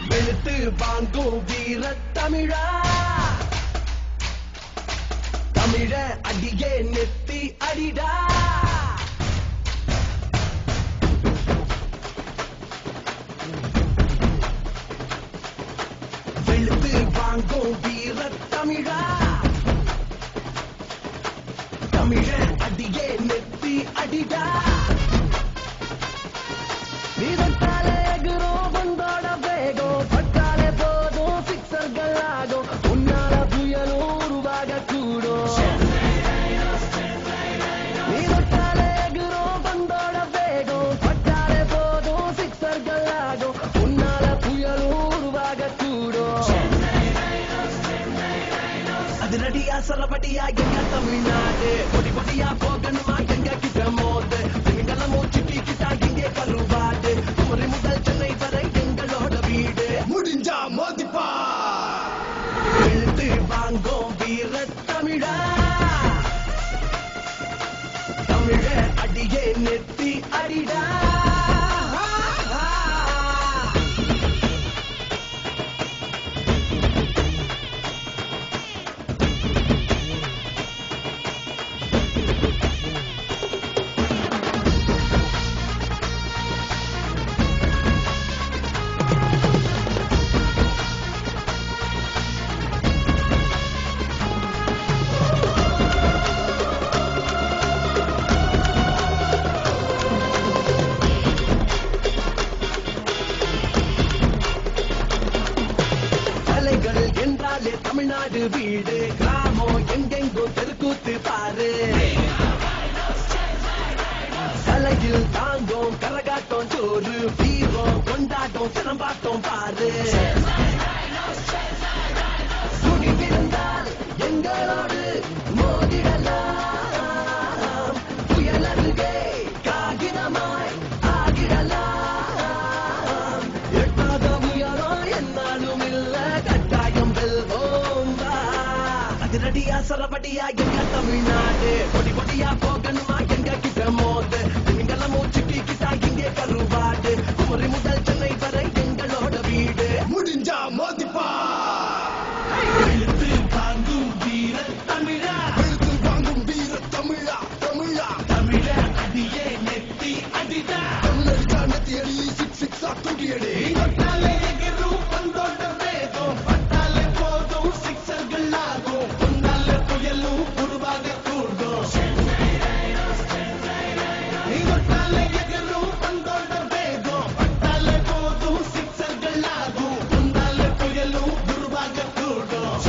வெளுத்து வாங்கும் வீர தமிழா தமிழ அடியே நெத்தி அடிடா வெளுத்து வாங்கும் வீர தமிழா தமிழ அடியே நெத்தி அடிடா வீரத்தாலே எகுரும் வந்தோட வேகம் பட்டாலே போதும் சிக்ஸர்கள் ஆகும் உன்னால புயலும் உருவாக கூடும் வீரத்தாலே எகுரும் வந்தோட வேகம் பட்டாலே போதும் சிக்ஸர்கள் ஆகும் உன்னால புயலும் உருவாக கூடும் அதிரடியா சரபடியா எங்க தமிழ்நாடு பொடி பொடியா போகணுமா எங்க கிட்ட மோது திமிங்கலமும் சிக்கி கிட்டா இங்கே கருவாடு குமரி முதல் சென்னை வரை எங்களோட வீடு முடிஞ்சா மோதிப்பா எழுத்து வாங்கும் வீர தமிழா தமிழ அடியே நெத்தி அடிடா என்றாலே தமிழ்நாடு வீடு கிராமம் எங்கெங்கோ தெருக்கூத்து பாரு கலையில் தாங்கும் கரகாட்டம் சோறு வீரம் கொண்டாட்டம் சிலம்பாட்டம் பாரு துணிவிருந்தால் எங்களோடு மோதிடலாம் புயல் அருகே காகிதமாய் ஆகிடலாம் எட்டாத உயரம் என்னாலும் இல்ல கட்டாயம் வெல்வோம் அதிரடியா சரபடியா எங்க தமிழ்நாடு பொடி பொடியா போகணுமா எங்க கிட்ட மோது திமிங்கலமும் சிக்கி கிட்டா இங்கே கருவாடு குமரி முதல் சென்னை வரை எங்களோட வீடு முடிஞ்சா மோதிப்பா எழுத்து வாங்கும் வீர தமிழா எழுத்து வாங்கும் வீர தமிழா தமிழா தமிழ அடியே நெத்தி அடிடா தமிழா நெத்தி அடி சிக் சிக்ஸா தூக்கி அடி தொட்டாலே எகிரும் வந்தோட வேகம் பட்டாலே போதும் சிக்ஸர்கள் ஆகும் உன்னால புயலும் உருவாக கூடும் நீ தொட்டாலே எகிரும் வந்தோட வேகம் பட்டாலே போதும் சிக்ஸர்கள் ஆகும் உன்னால புயலும் உருவாக கூடும்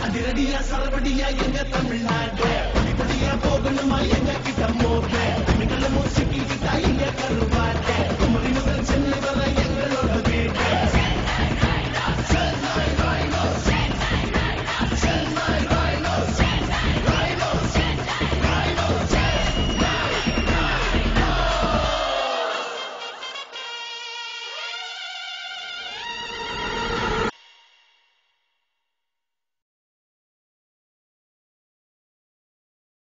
அதிரடியா சரபடியா எங்க தமிழ்நாடு படிப்படியா போகணுமா எங்க கிட்ட மோக திமிங்கலமும் சிக்கி கிட்டா இங்க கருவாடு குமரி முதல்